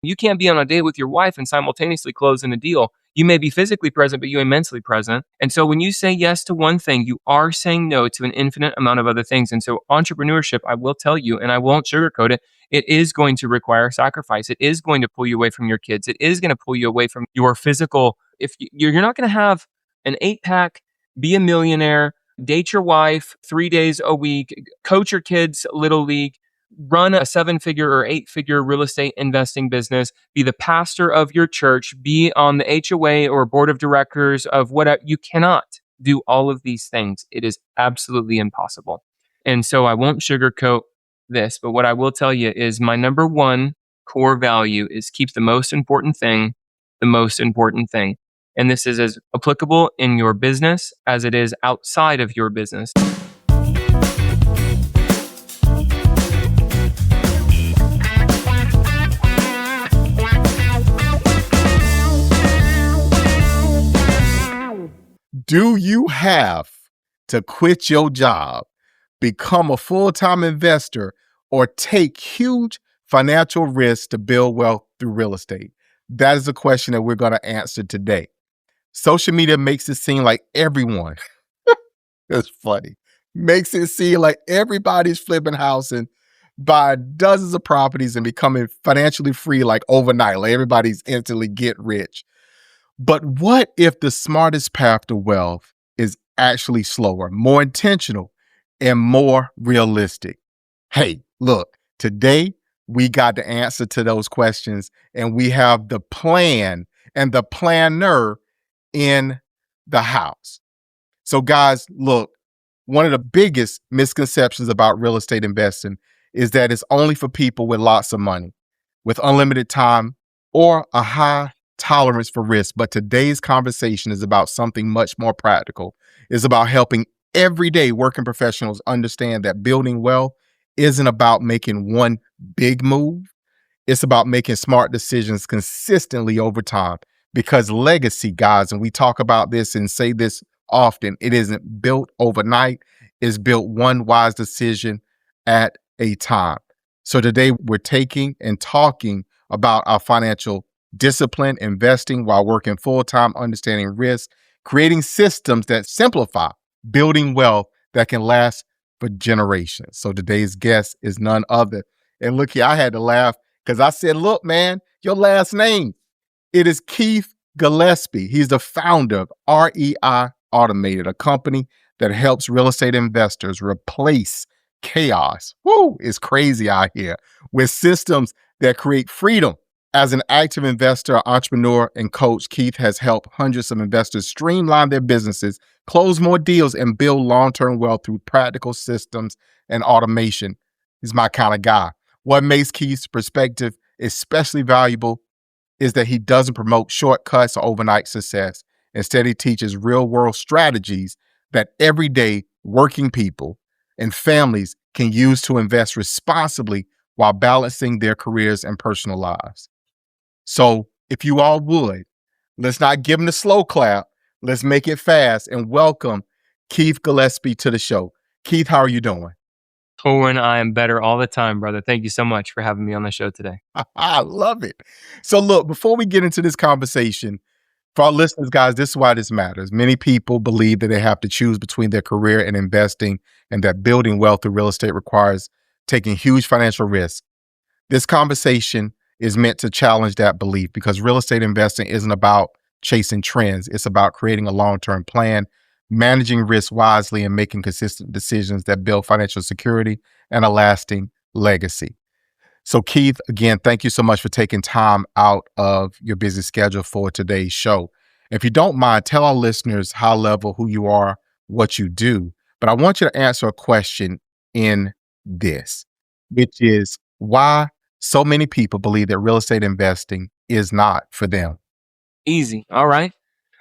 You can't be on a date with your wife and simultaneously closing a deal. You may be physically present, but you ain't mentally present. And so when you say yes to one thing, you are saying no to an infinite amount of other things. And so entrepreneurship, I will tell you, and I won't sugarcoat it, it is going to require sacrifice. It is going to pull you away from your kids. It is going to pull you away from your physical. If you're not going to have an 8-pack, be a millionaire, date your wife 3 days a week, coach your kids little league, run a 7-figure or 8-figure real estate investing business, be the pastor of your church, be on the HOA or board of directors of whatever. You cannot do all of these things. It is absolutely impossible. And so I won't sugarcoat this, but what I will tell you is my number one core value is keep the most important thing the most important thing. And this is as applicable in your business as it is outside of your business. Do you have to quit your job, become a full-time investor, or take huge financial risks to build wealth through real estate? That is the question that we're going to answer today. Social media makes it seem like everyone, it's funny, makes it seem like everybody's flipping house and buying dozens of properties and becoming financially free like overnight, like everybody's instantly get rich. But what if the smartest path to wealth is actually slower, more intentional, and more realistic? Hey, look, today we got the answer to those questions, and we have the plan and the planner in the house. So guys, look, one of the biggest misconceptions about real estate investing is that it's only for people with lots of money, with unlimited time, or a high tolerance for risk. But today's conversation is about something much more practical. It's about helping everyday working professionals understand that building wealth isn't about making one big move. It's about making smart decisions consistently over time. Because legacy, guys, and we talk about this and say this often, it isn't built overnight. It's built one wise decision at a time. So today we're taking and talking about our financial discipline, investing while working full-time, understanding risk, creating systems that simplify, building wealth that can last for generations. So today's guest is none other. And look here, I had to laugh because I said, look, man, your last name. It is Keith Gillispie. He's the founder of REI Automated, a company that helps real estate investors replace chaos. Woo, it's crazy out here with systems that create freedom. As an active investor, entrepreneur, and coach, Keith has helped hundreds of investors streamline their businesses, close more deals, and build long-term wealth through practical systems and automation. He's my kind of guy. What makes Keith's perspective especially valuable is that he doesn't promote shortcuts or overnight success. Instead, he teaches real-world strategies that everyday working people and families can use to invest responsibly while balancing their careers and personal lives. So if you all would, let's not give him the slow clap. Let's make it fast and welcome Keith Gillispie to the show. Keith, how are you doing? Corwyn, I am better all the time, brother. Thank you so much for having me on the show today. I love it. So look, before we get into this conversation, for our listeners, guys, this is why this matters. Many people believe that they have to choose between their career and investing, and that building wealth through real estate requires taking huge financial risks. This conversation is meant to challenge that belief because real estate investing isn't about chasing trends. It's about creating a long-term plan, managing risk wisely, and making consistent decisions that build financial security and a lasting legacy. So Keith, again, thank you so much for taking time out of your busy schedule for today's show. If you don't mind, tell our listeners high level who you are, what you do, but I want you to answer a question in this, which is why so many people believe that real estate investing is not for them. Easy. All right.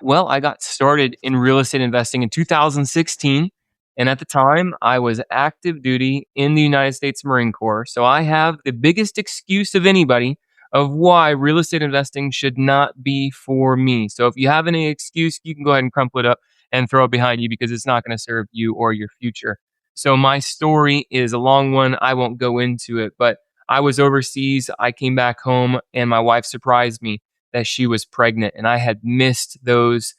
Well, I got started in real estate investing in 2016. And at the time, I was active duty in the United States Marine Corps. So I have the biggest excuse of anybody of why real estate investing should not be for me. So if you have any excuse, you can go ahead and crumple it up and throw it behind you because it's not going to serve you or your future. So my story is a long one. I won't go into it, but I was overseas. I came back home and my wife surprised me that she was pregnant, and I had missed those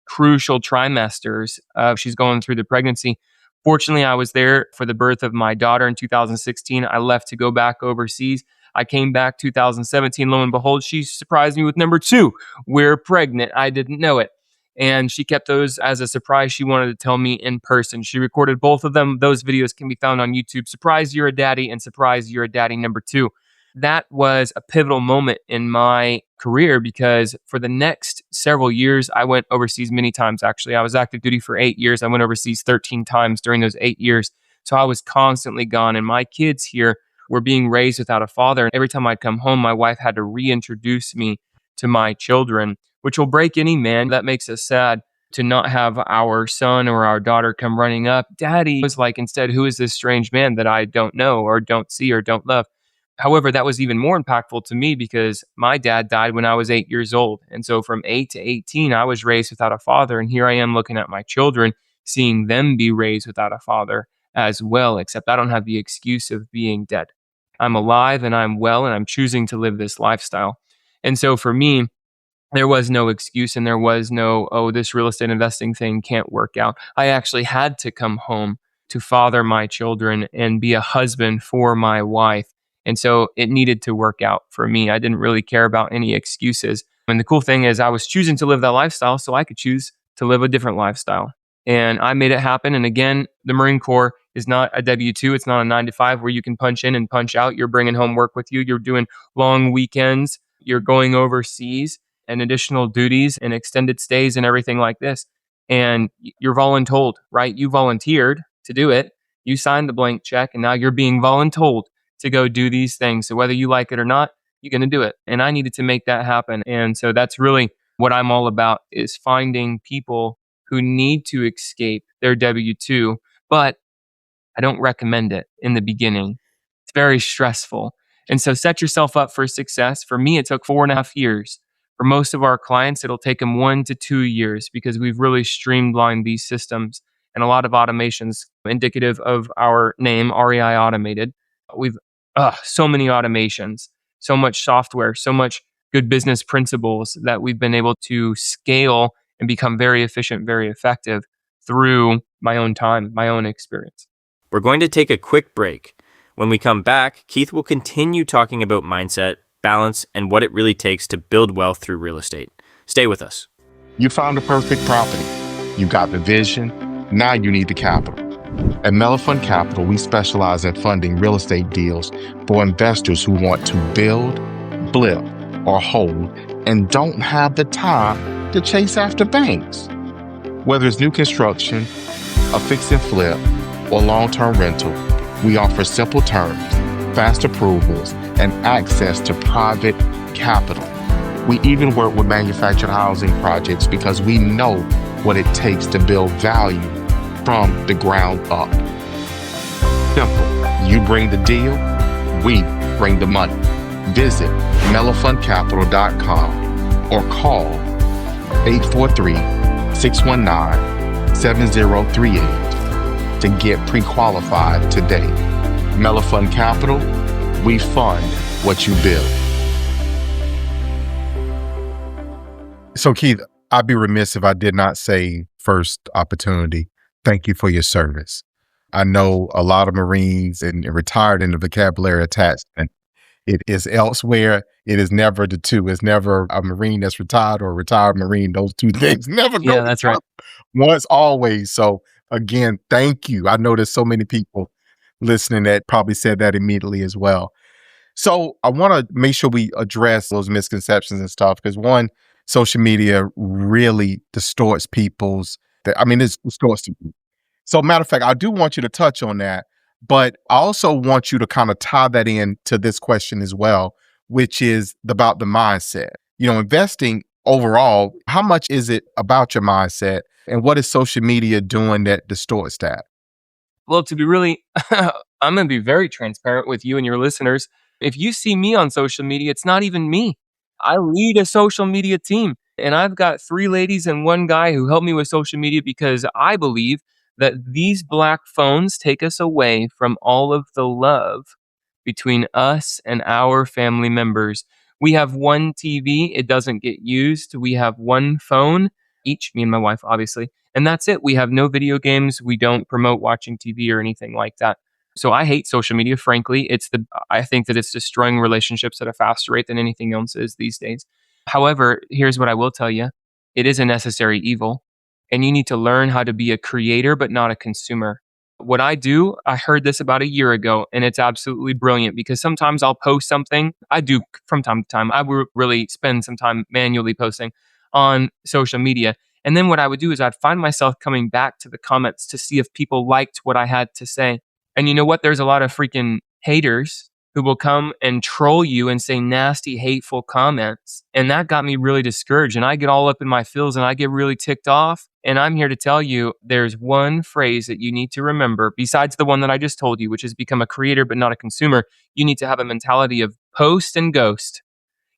crucial trimesters. She's going through the pregnancy. Fortunately, I was there for the birth of my daughter in 2016. I left to go back overseas. I came back 2017. Lo and behold, she surprised me with number two. We're pregnant. I didn't know it. And she kept those as a surprise. She wanted to tell me in person. She recorded both of them. Those videos can be found on YouTube. Surprise, you're a daddy, and surprise, you're a daddy number two. That was a pivotal moment in my career because for the next several years, I went overseas many times. Actually, I was active duty for 8 years. I went overseas 13 times during those 8 years. So I was constantly gone. And my kids here were being raised without a father. And every time I'd come home, my wife had to reintroduce me to my children, which will break any man. That makes us sad to not have our son or our daughter come running up. Daddy was like, instead, who is this strange man that I don't know or don't see or don't love? However, that was even more impactful to me because my dad died when I was 8 years old. And so from 8 to 18, I was raised without a father. And here I am looking at my children, seeing them be raised without a father as well, except I don't have the excuse of being dead. I'm alive and I'm well and I'm choosing to live this lifestyle. And so for me, there was no excuse and there was no, oh, this real estate investing thing can't work out. I actually had to come home to father my children and be a husband for my wife. And so it needed to work out for me. I didn't really care about any excuses. And the cool thing is I was choosing to live that lifestyle so I could choose to live a different lifestyle. And I made it happen. And again, the Marine Corps is not a W-2. It's not a 9 to 5 where you can punch in and punch out. You're bringing home work with you. You're doing long weekends. You're going overseas and additional duties and extended stays and everything like this. And you're voluntold, right? You volunteered to do it. You signed the blank check and now you're being voluntold to go do these things. So whether you like it or not, you're going to do it. And I needed to make that happen. And so that's really what I'm all about, is finding people who need to escape their W-2, but I don't recommend it in the beginning. It's very stressful. And so set yourself up for success. For me, it took 4.5 years. For most of our clients, it'll take them 1 to 2 years because we've really streamlined these systems and a lot of automations indicative of our name, REI Automated. We've so many automations, so much software, so much good business principles that we've been able to scale and become very efficient, very effective through my own time, my own experience. We're going to take a quick break. When we come back, Keith will continue talking about mindset, balance, and what it really takes to build wealth through real estate. Stay with us. You found the perfect property. You got the vision. Now you need the capital. At Melefund Capital, we specialize in funding real estate deals for investors who want to build, blip, or hold and don't have the time to chase after banks. Whether it's new construction, a fix and flip, or long-term rental, we offer simple terms, fast approvals, and access to private capital. We even work with manufactured housing projects because we know what it takes to build value from the ground up. Simple. You bring the deal, we bring the money. Visit melefundcapital.com or call 843-619-7038 to get pre-qualified today. Melefund Capital, we fund what you build. So Keith, I'd be remiss if I did not say first opportunity, thank you for your service. I know a lot of Marines and retired in the vocabulary attachment. It is elsewhere. It is never the two. It's never a Marine that's retired or a retired Marine. Those two things never go. Yeah, that's right. Once, always. So again, thank you. I know there's so many people listening that probably said that immediately as well. So I want to make sure we address those misconceptions and stuff because one, social media really distorts people's, it distorts people. So matter of fact, I do want you to touch on that, but I also want you to kind of tie that in to this question as well, which is about the mindset. Investing overall, how much is it about your mindset and what is social media doing that distorts that? Well, to be really, I'm going to be very transparent with you and your listeners. If you see me on social media, it's not even me. I lead a social media team and I've got 3 ladies and 1 guy who help me with social media because I believe that these black phones take us away from all of the love between us and our family members. We have one TV. It doesn't get used. We have one phone, each, me and my wife, obviously. And that's it. We have no video games. We don't promote watching TV or anything like that. So I hate social media, frankly. I think that it's destroying relationships at a faster rate than anything else is these days. However, here's what I will tell you. It is a necessary evil. And you need to learn how to be a creator, but not a consumer. What I do, I heard this about a year ago, and it's absolutely brilliant because sometimes I'll post something. I do from time to time. I will really spend some time manually posting on social media. And then what I would do is I'd find myself coming back to the comments to see if people liked what I had to say. And you know what? There's a lot of freaking haters who will come and troll you and say nasty, hateful comments. And that got me really discouraged. And I get all up in my feels and I get really ticked off. And I'm here to tell you, there's one phrase that you need to remember, besides the one that I just told you, which is become a creator, but not a consumer. You need to have a mentality of post and ghost.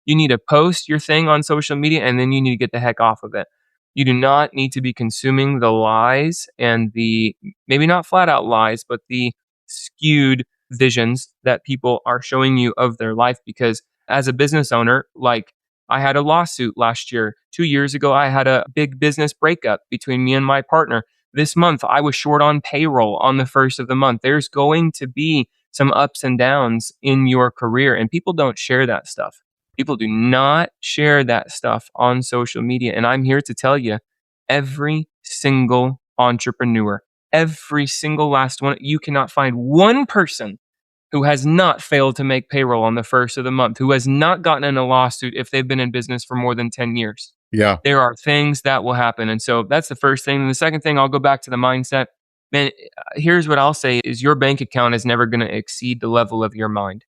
You need to post your thing on social media and then you need to get the heck off of it. You do not need to be consuming the lies and the, maybe not flat out lies, but the skewed visions that people are showing you of their life. Because as a business owner, like I had a lawsuit last year. 2 years ago, I had a big business breakup between me and my partner. This month, I was short on payroll on the first of the month. There's going to be some ups and downs in your career, and people don't share that stuff. People do not share that stuff on social media. And I'm here to tell you, every single entrepreneur, every single last one, you cannot find one person who has not failed to make payroll on the first of the month, who has not gotten in a lawsuit if they've been in business for more than 10 years. Yeah. There are things that will happen. And so that's the first thing. And the second thing, I'll go back to the mindset. Man, here's what I'll say is your bank account is never going to exceed the level of your mind.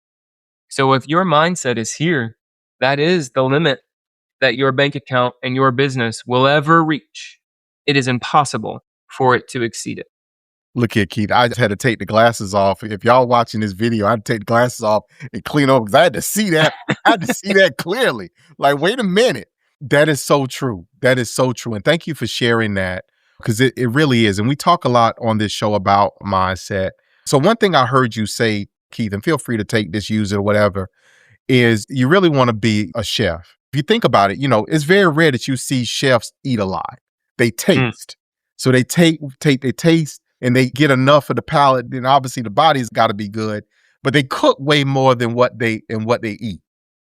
So if your mindset is here, that is the limit that your bank account and your business will ever reach. It is impossible for it to exceed it. Look here, Keith, I just had to take the glasses off. If y'all watching this video, I had to take the glasses off and clean over because I had to see that. I had to see that clearly. Like, wait a minute. That is so true. That is so true. And thank you for sharing that because it really is. And we talk a lot on this show about mindset. So one thing I heard you say, Keith, and feel free to take this, use it or whatever, is you really want to be a chef. If you think about it, it's very rare that you see chefs eat a lot. They taste. So they take, they taste, and they get enough of the palate, then obviously the body's got to be good, but they cook way more than what they eat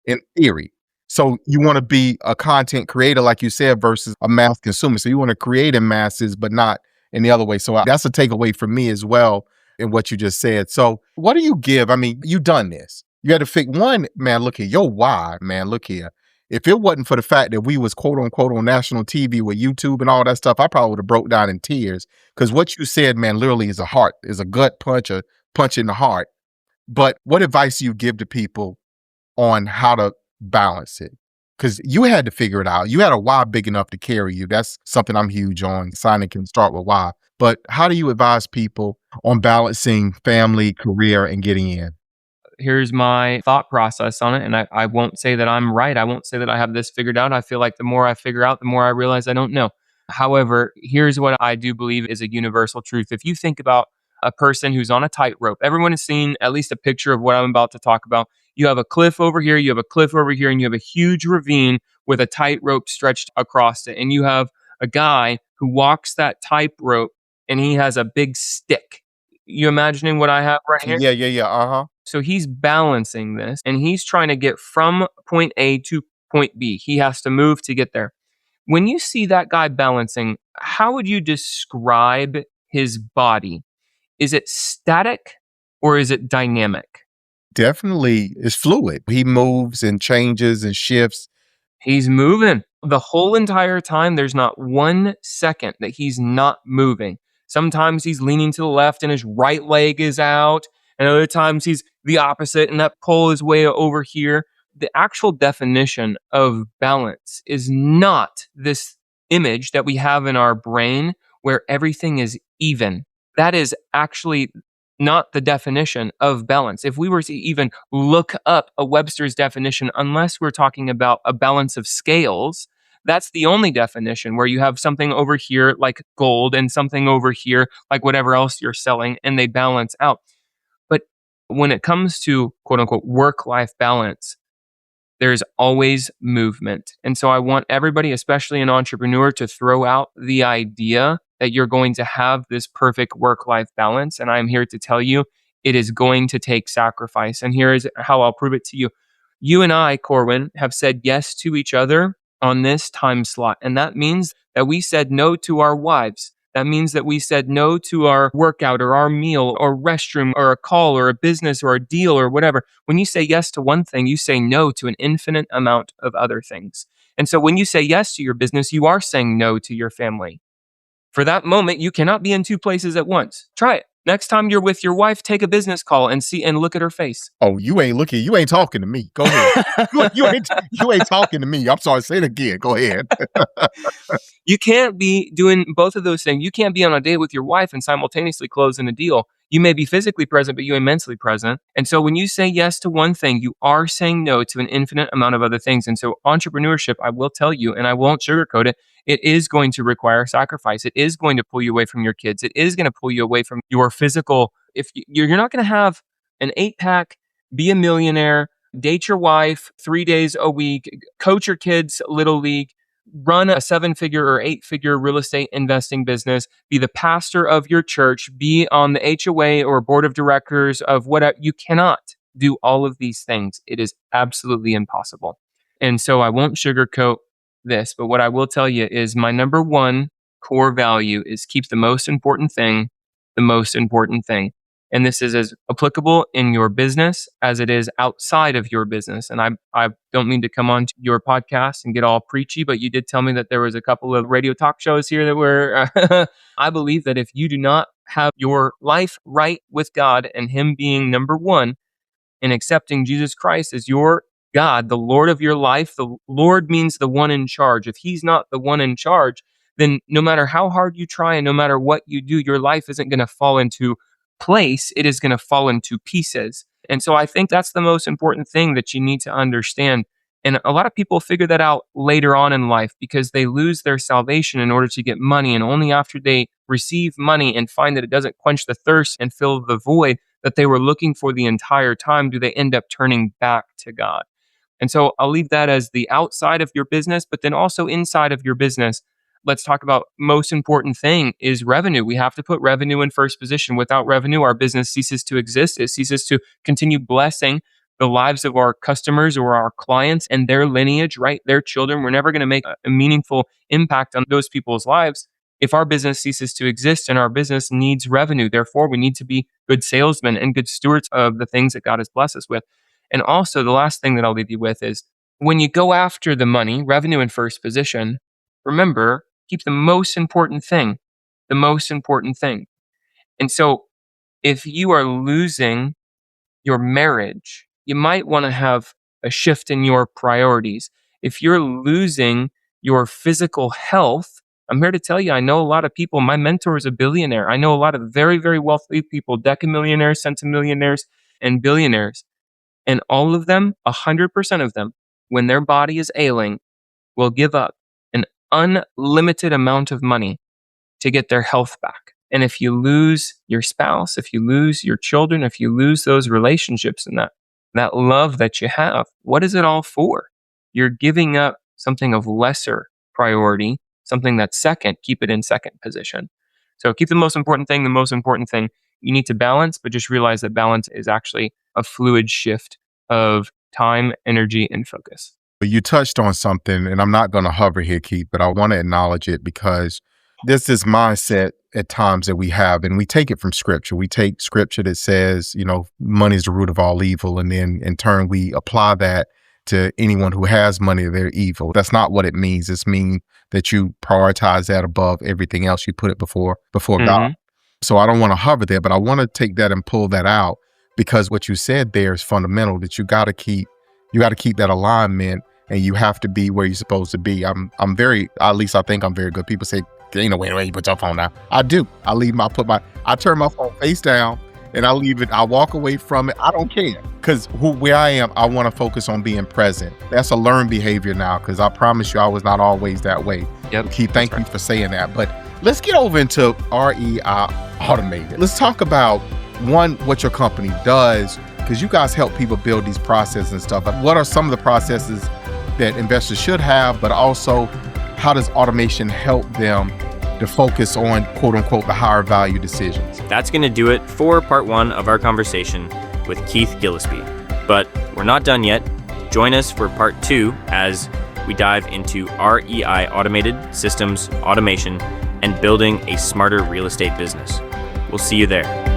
in theory. So you want to be a content creator, like you said, versus a mass consumer. So you want to create in masses, but not in the other way. So that's a takeaway for me as well in what you just said. So what do you give? I mean, you done this. You had to fix one, man, look here, your why, man, look here. If it wasn't for the fact that we was quote unquote on national TV with YouTube and all that stuff, I probably would have broke down in tears. Because what you said, man, literally is a gut punch, a punch in the heart. But what advice do you give to people on how to balance it? Because you had to figure it out. You had a why big enough to carry you. That's something I'm huge on. Signing can start with why. But how do you advise people on balancing family, career, and getting in? Here's my thought process on it. And I won't say that I'm right. I won't say that I have this figured out. I feel like the more I figure out, the more I realize I don't know. However, here's what I do believe is a universal truth. If you think about a person who's on a tightrope, everyone has seen at least a picture of what I'm about to talk about. You have a cliff over here, you have a cliff over here, and you have a huge ravine with a tightrope stretched across it. And you have a guy who walks that tightrope and he has a big stick. You imagining what I have right here? Yeah. Uh-huh. So he's balancing this and he's trying to get from point A to point B. He has to move to get there. When you see that guy balancing, how would you describe his body? Is it static or is it dynamic? Definitely is fluid. He moves and changes and shifts. He's moving the whole entire time. There's not 1 second that he's not moving. Sometimes he's leaning to the left and his right leg is out. And other times he's the opposite and that pole is way over here. The actual definition of balance is not this image that we have in our brain where everything is even. That is actually not the definition of balance. If we were to even look up a Webster's definition, unless we're talking about a balance of scales, that's the only definition where you have something over here like gold and something over here like whatever else you're selling and they balance out. But when it comes to quote unquote work-life balance, there's always movement. And so I want everybody, especially an entrepreneur, to throw out the idea that you're going to have this perfect work-life balance. And I'm here to tell you, it is going to take sacrifice. And here is how I'll prove it to you. You and I, Corwyn, have said yes to each other on this time slot. And that means that we said no to our wives. That means that we said no to our workout or our meal or restroom or a call or a business or a deal or whatever. When you say yes to one thing, you say no to an infinite amount of other things. And so when you say yes to your business, you are saying no to your family. For that moment, you cannot be in two places at once. Try it. Next time you're with your wife, take a business call and look at her face. Oh, you ain't talking to me. Go ahead. you ain't talking to me. I'm sorry, say it again. Go ahead. You can't be doing both of those things. You can't be on a date with your wife and simultaneously closing a deal. You may be physically present, but you ain't mentally present. And so when you say yes to one thing, you are saying no to an infinite amount of other things. And so entrepreneurship, I will tell you, and I won't sugarcoat it, it is going to require sacrifice. It is going to pull you away from your kids. It is going to pull you away from your physical. If you're not going to have an 8-pack, be a millionaire, date your wife 3 days a week, coach your kids little league, run a 7-figure or 8-figure real estate investing business, be the pastor of your church, be on the HOA or board of directors of whatever. You cannot do all of these things. It is absolutely impossible. And so I won't sugarcoat this, but what I will tell you is my number one core value is keep the most important thing the most important thing. And this is as applicable in your business as it is outside of your business. And I don't mean to come on to your podcast and get all preachy, but you did tell me that there was a couple of radio talk shows here that were, I believe that if you do not have your life right with God and Him being number one and accepting Jesus Christ as your God, the Lord of your life, the Lord means the one in charge. If He's not the one in charge, then no matter how hard you try and no matter what you do, your life isn't going to fall into place. It is going to fall into pieces. And so I think that's the most important thing that you need to understand. And a lot of people figure that out later on in life because they lose their salvation in order to get money. And only after they receive money and find that it doesn't quench the thirst and fill the void that they were looking for the entire time, do they end up turning back to God. And so I'll leave that as the outside of your business, but then also inside of your business. Let's talk about most important thing is revenue. We have to put revenue in first position. Without revenue, our business ceases to exist. It ceases to continue blessing the lives of our customers or our clients and their lineage, right? Their children. We're never going to make a meaningful impact on those people's lives if our business ceases to exist, and our business needs revenue. Therefore, we need to be good salesmen and good stewards of the things that God has blessed us with. And also, the last thing that I'll leave you with is when you go after the money, revenue in first position, remember, keep the most important thing, the most important thing. And so if you are losing your marriage, you might want to have a shift in your priorities. If you're losing your physical health, I'm here to tell you, I know a lot of people. My mentor is a billionaire. I know a lot of very, very wealthy people, decamillionaires, centimillionaires, and billionaires. And all of them, 100% of them, when their body is ailing, will give up an unlimited amount of money to get their health back. And if you lose your spouse, if you lose your children, if you lose those relationships and that love that you have, what is it all for? You're giving up something of lesser priority, something that's second, keep it in second position. So keep the most important thing, the most important thing. You need to balance, but just realize that balance is actually a fluid shift of time, energy, and focus. You touched on something, and I'm not going to hover here, Keith, but I want to acknowledge it because this is mindset at times that we have, and we take it from scripture. We take scripture that says, money is the root of all evil. And then in turn, we apply that to anyone who has money, they're evil. That's not what it means. It means that you prioritize that above everything else. You put it before God. So I don't want to hover there, but I want to take that and pull that out because what you said there is fundamental, that you got to keep that alignment and you have to be where you're supposed to be. I'm very, at least I think I'm very good. People say, ain't no way you put your phone down. I do. I turn my phone face down and I leave it. I walk away from it. I don't care because where I am, I want to focus on being present. That's a learned behavior now because I promise you I was not always that way. Yep. Keith, thank you for saying that. But let's get over into REI Automated. Let's talk about one, what your company does, because you guys help people build these processes and stuff. What are some of the processes that investors should have, but also how does automation help them to focus on, quote unquote, the higher value decisions? That's going to do it for part 1 of our conversation with Keith Gillispie. But we're not done yet. Join us for part 2 as we dive into REI Automated systems, automation, and building a smarter real estate business. We'll see you there.